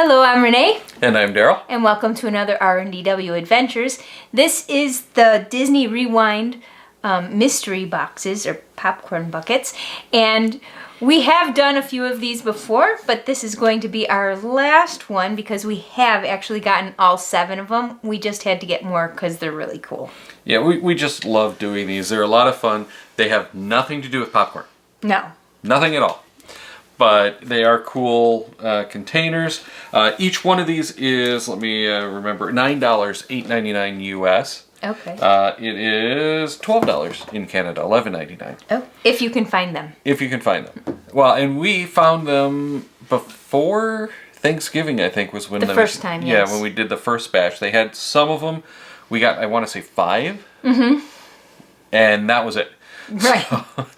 Hello, I'm Renee. And I'm Darryl. And welcome to another R&DW Adventures. This is the Disney Rewind mystery boxes, or popcorn buckets. And we have done a few of these before, but this is going to be our last one because we have actually gotten all 7 of them. We just had to get more because they're really cool. Yeah, we just love doing these. They're a lot of fun. They have nothing to do with popcorn. No. Nothing at all. But they are cool containers. Each one of these is, let me remember, $9, $8.99 US. Okay. It is $12 in Canada, $11.99. Oh, if you can find them. If you can find them. Well, and we found them before Thanksgiving, I think, was when the first time, yes. Yeah, when we did the first batch. They had some of them. We got, I want to say 5. Mm-hmm. And that was it. Right.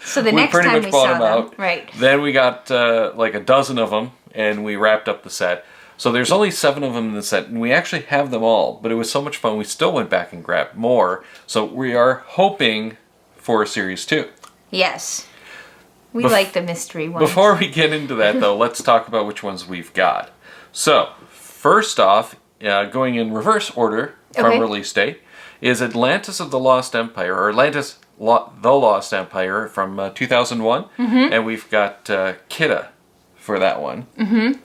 So the next time we saw them, right. Then we got like a dozen of them, and we wrapped up the set. So there's only 7 of them in the set, and we actually have them all. But it was so much fun, we still went back and grabbed more. So we are hoping for a series 2. Yes. We like the mystery ones. Before we get into that, though, let's talk about which ones we've got. So, first off, going in reverse order from release date, is Atlantis of the Lost Empire, or Atlantis the Lost Empire from 2001. Mm-hmm. And we've got Kidda for that one. Mm-hmm.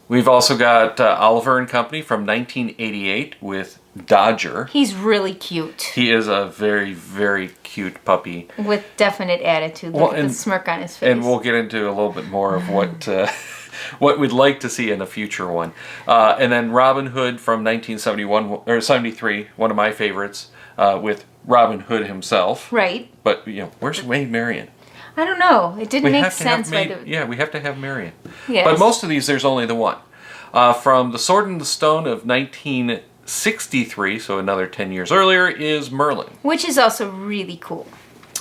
We've also got Oliver and Company from 1988 with Dodger. He's really cute. He is a very, very cute puppy. With definite attitude. Look at the smirk on his face. And we'll get into a little bit more of what we'd like to see in a future one. And then Robin Hood from 1971, or 73, one of my favorites, with Robin Hood himself. Right. But, you know, where's Maid Marian? I don't know. It didn't make sense. Yeah, we have to have Marian. Yes. But most of these, there's only the one. From The Sword and the Stone of 1963, so another 10 years earlier, is Merlin. Which is also really cool.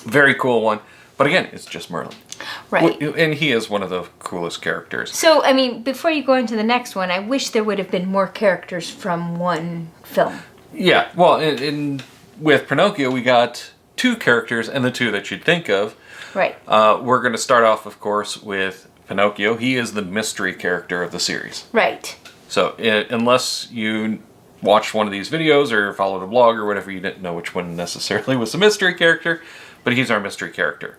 Very cool one. But again, it's just Merlin. Right. And he is one of the coolest characters. So, I mean, before you go into the next one, I wish there would have been more characters from one film. Yeah, well, with Pinocchio, we got 2 characters, and the 2 that you'd think of. Right. We're going to start off, of course, with Pinocchio. He is the mystery character of the series. Right. So, unless you watched one of these videos or followed a blog or whatever, you didn't know which one necessarily was the mystery character, but he's our mystery character.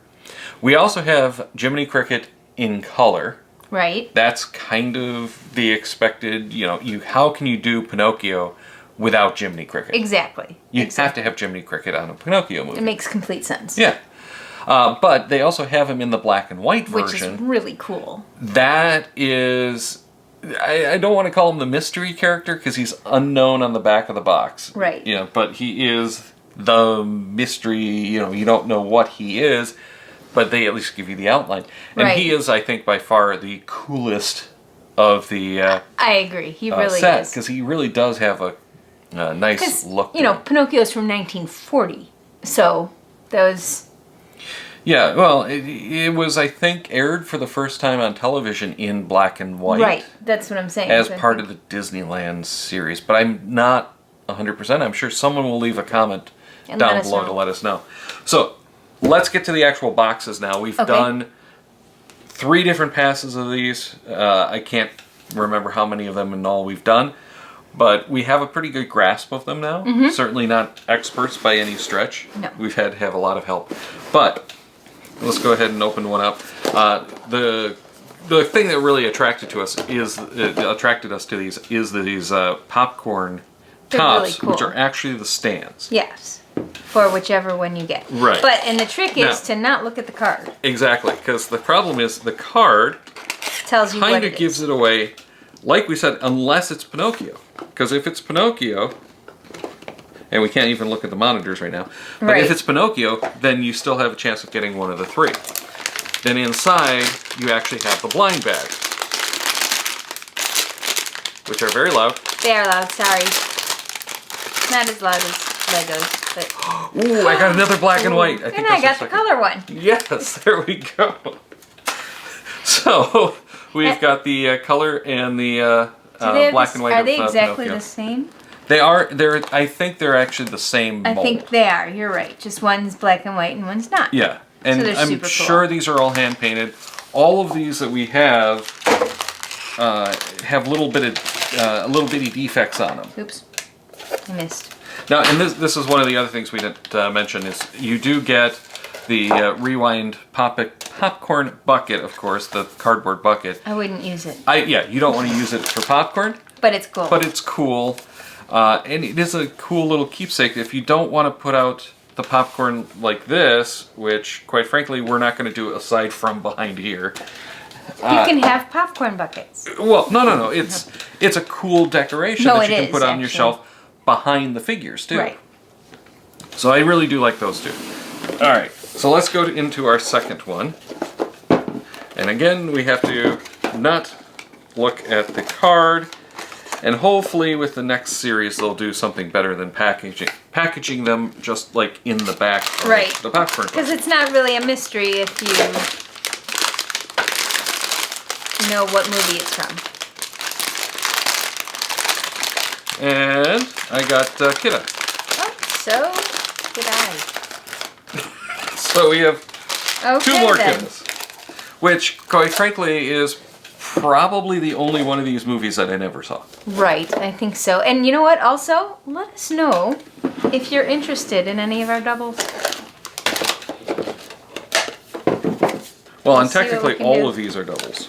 We also have Jiminy Cricket in color. Right. That's kind of the expected, how can you do Pinocchio without Jiminy Cricket? Exactly. You have to have Jiminy Cricket on a Pinocchio movie. It makes complete sense. Yeah. But they also have him in the black and white version. Which is really cool. That is... I don't want to call him the mystery character because he's unknown on the back of the box. Right. But he is the mystery, you don't know what he is, but they at least give you the outline. And he is, I think, by far the coolest of the I agree. He really set, is. because he really does have a nice look. Pinocchio's from 1940, so that was... Yeah, well, it was, I think, aired for the first time on television in black and white. Right, that's what I'm saying. As part of the Disneyland series. But I'm not 100%. I'm sure someone will leave a comment down below to let us know. So, let's get to the actual boxes now. We've done 3 different passes of these. I can't remember how many of them in all we've done. But we have a pretty good grasp of them now. Mm-hmm. Certainly not experts by any stretch. No. We've had to have a lot of help. But... let's go ahead and open one up. The thing that really attracted us to these is these popcorn tops, really cool. which are actually the stands. Yes, for whichever one you get. Right. And the trick is to not look at the card. Exactly, because the problem is the card tells you what it is. Kind of gives it away, like we said, unless it's Pinocchio. Because if it's Pinocchio... and we can't even look at the monitors right now. But if it's Pinocchio, then you still have a chance of getting one of the 3. Then inside, you actually have the blind bags, which are very loud. They are loud, sorry. Not as loud as Legos, but... Ooh, I got another black and white. And I got the color one. Yes, there we go. So, we've got the color and the black and white of Pinocchio. Are they exactly the same? They are. I think they're actually the same mold. I think they are. You're right. Just one's black and white and one's not. Yeah, and so I'm sure these are all hand painted. All of these that we have have little bitty defects on them. Oops, I missed. Now, and this is one of the other things we didn't mention is you do get the rewind popcorn bucket, of course, the cardboard bucket. I wouldn't use it. Yeah, you don't want to use it for popcorn. But it's cool. But it's cool. And it is a cool little keepsake. If you don't want to put out the popcorn like this, which, quite frankly, we're not going to do aside from behind here. You can have popcorn buckets. Well, no. It's a cool decoration that you can put on your shelf behind the figures, too. Right. So I really do like those two. All right. So let's go into our second one. And again, we have to not look at the card. And hopefully with the next series, they'll do something better than packaging them just like in the back of the popcorn. Because it's not really a mystery if you know what movie it's from. And I got Kidda. Oh, so did I. So we have two more then. Kiddas. Which, quite frankly, is probably the only one of these movies that I never saw. Right, I think so. And you know what? Also, let us know if you're interested in any of our doubles. Well, and technically all of these are doubles.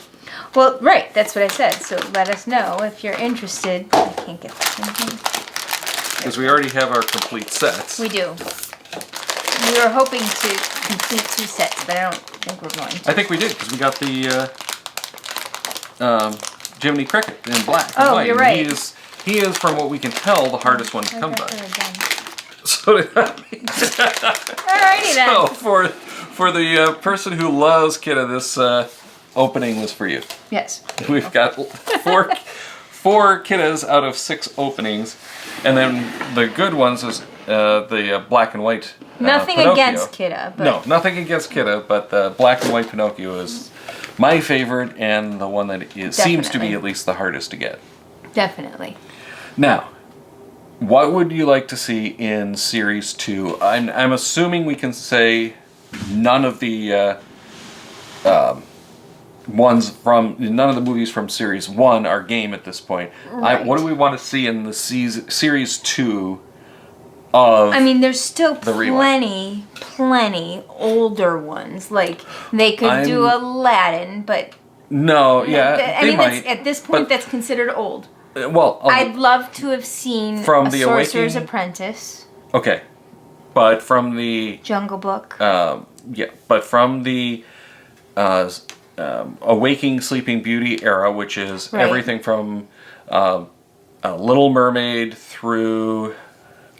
Well, right, that's what I said. So let us know if you're interested. I can't get this in here. Because we already have our complete sets. We do. We were hoping to complete 2 sets, but I don't think we're going to. I think we did, because we got the Jiminy Cricket in black and Oh, white. you're right. He is, from what we can tell, the hardest one to come by. So did I. Alrighty then. So for the person who loves Kidda, this opening was for you. Yes. We've got four Kiddas out of 6 openings, and then the good ones is the black and white. Nothing Pinocchio. against Kidda. But No, nothing against Kidda, but the black and white Pinocchio is my favorite and the one that seems to be at least the hardest to get. Definitely. Now, what would you like to see in Series 2? I'm assuming we can say none of the none of the movies from Series 1 are game at this point. Right. What do we want to see in the Series 2 of I mean, there's still the rewind? plenty older ones. Like, they could do Aladdin, but... No, yeah, they might. At this point, that's considered old. Well, I'd love to have seen from A the Sorcerer's Awakening? Apprentice. Okay, but from the Jungle Book. but from the Awaking Sleeping Beauty era, which is everything from Little Mermaid through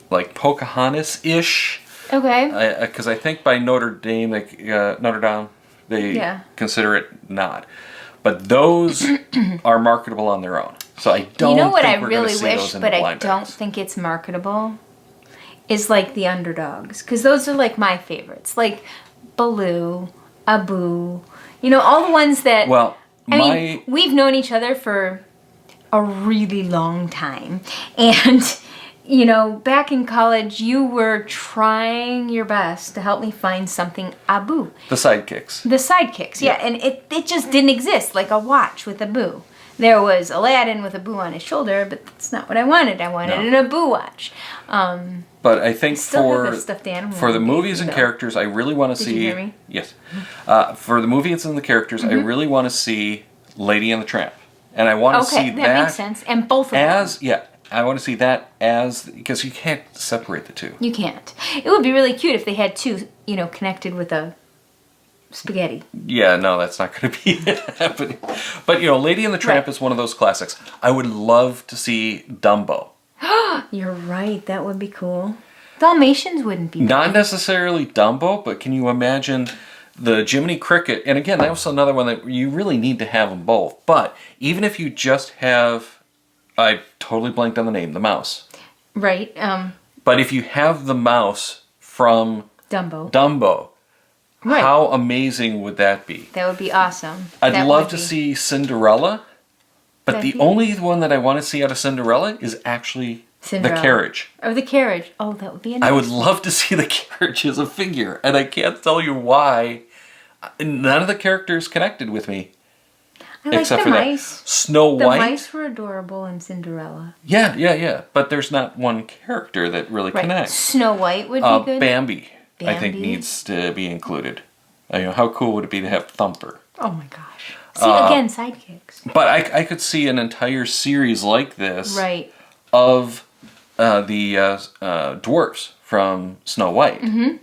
like Pocahontas-ish. Okay. Because I think by Notre Dame, they consider it not. But those are marketable on their own. So I don't. You know what think I we're gonna really see wish, those in but the I blind don't bags. think it's marketable, is like the underdogs. Because those are like my favorites. Like Baloo, Abu, you know, all the ones that... Well, I mean, we've known each other for a really long time. And, you know, back in college, you were trying your best to help me find something Abu. the sidekicks. The sidekicks, yeah. And it just didn't exist, like a watch with Abu. There was Aladdin with Abu on his shoulder, but that's not what I wanted. I wanted an Abu watch. But I think for the movies and characters, I really want to see... Did you hear me? Yes. For the movies and the characters, I really want to see Lady and the Tramp. And I want to see that... that makes sense. And both of them. Yeah, I want to see that as... Because you can't separate the two. You can't. It would be really cute if they had two, you know, connected with a spaghetti. Yeah, no, that's not going to be happening. But, you know, Lady and the Tramp is one of those classics. I would love to see Dumbo. You're right. That would be cool. Dalmatians wouldn't be Not bad. necessarily Dumbo, but can you imagine the Jiminy Cricket? And again, that was another one that you really need to have them both. But even if you just have... I totally blanked on the name. The mouse. Right. But if you have the mouse from Dumbo. Right. How amazing would that be? That would be awesome. I'd love to see Cinderella, but the only one that I want to see out of Cinderella is actually the carriage. Oh, the carriage. Oh, that would be a nice I would love to see the carriage as a figure, and I can't tell you why. None of the characters connected with me. I like except the for mice. that. Snow The White. mice were adorable in Cinderella. Yeah. But there's not one character that really connects. Snow White would be good. Bambi, I think, Bambi. needs to be included. How cool would it be to have Thumper? Oh my gosh. See, again, sidekicks. But I could see an entire series like this Right. of the dwarfs from Snow White. Mm-hmm.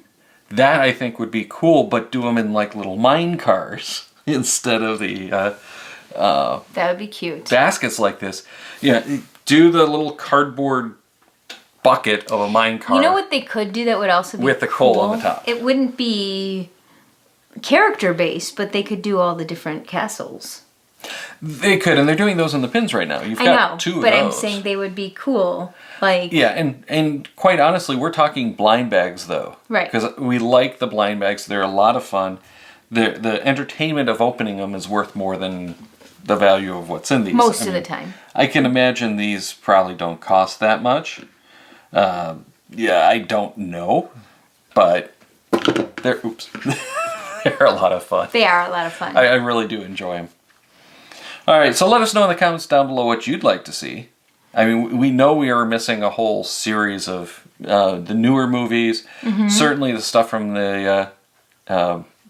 That I think would be cool, but do them in like little mine cars instead of the That would be cute. baskets like this. Yeah, do the little cardboard bucket of a mine car. You know what they could do that would also be with the cool? coal on the top. It wouldn't be character based, but they could do all the different castles. They could, and they're doing those in the pins right now. You've I got know, two of but those. I'm saying they would be cool. Like Yeah, and quite honestly, we're talking blind bags though. Right. Because we like the blind bags. They're a lot of fun. The entertainment of opening them is worth more than the value of what's in these. most of the time. I can imagine these probably don't cost that much. Yeah, I don't know, but they're they're a lot of fun. They are a lot of fun. I really do enjoy them. All right, so let us know in the comments down below what you'd like to see. I mean, we know we are missing a whole series of the newer movies. Mm-hmm. Certainly the stuff from the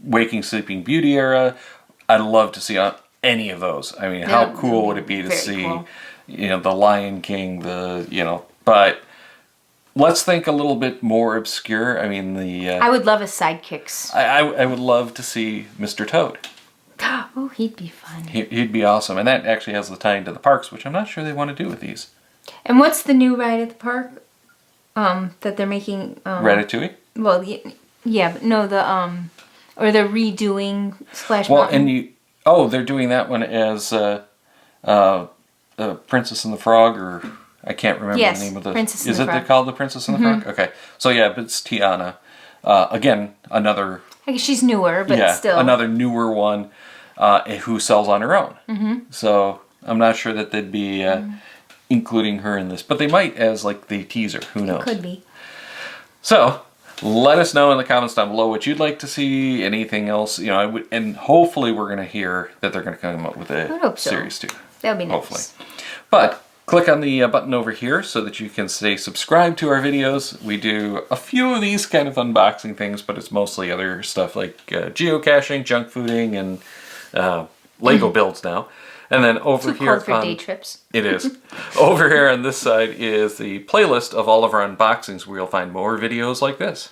Waking Sleeping Beauty era. I'd love to see any of those. I mean, how cool would it be to see, cool. The Lion King, but let's think a little bit more obscure. I mean, I would love a sidekicks. I would love to see Mr. Toad. Oh, he'd be fun. He'd be awesome. And that actually has the tie into the parks, which I'm not sure they want to do with these. And what's the new ride at the park that they're making? Ratatouille? Well, yeah, but no, or they're redoing Splash Well, Mountain. and they're doing that one as Princess and the Frog, or I can't remember Yes, the name of the. Princess and is the it Frog. they called the Princess and the Frog? Okay, so yeah, but it's Tiana. Again, another. I guess she's newer, but still. Another newer one who sells on her own. Mm-hmm. So I'm not sure that they'd be including her in this, but they might as like the teaser. Who knows? Could be. So let us know in the comments down below what you'd like to see. Anything else, and hopefully we're going to hear that they're going to come up with a series too. That would be nice. Hopefully. But click on the button over here so that you can stay subscribed to our videos. We do a few of these kind of unboxing things, but it's mostly other stuff like geocaching, junk fooding, and Lego builds now. And then over Too here cold for day trips. It is. Over here on this side is the playlist of all of our unboxings where you'll find more videos like this.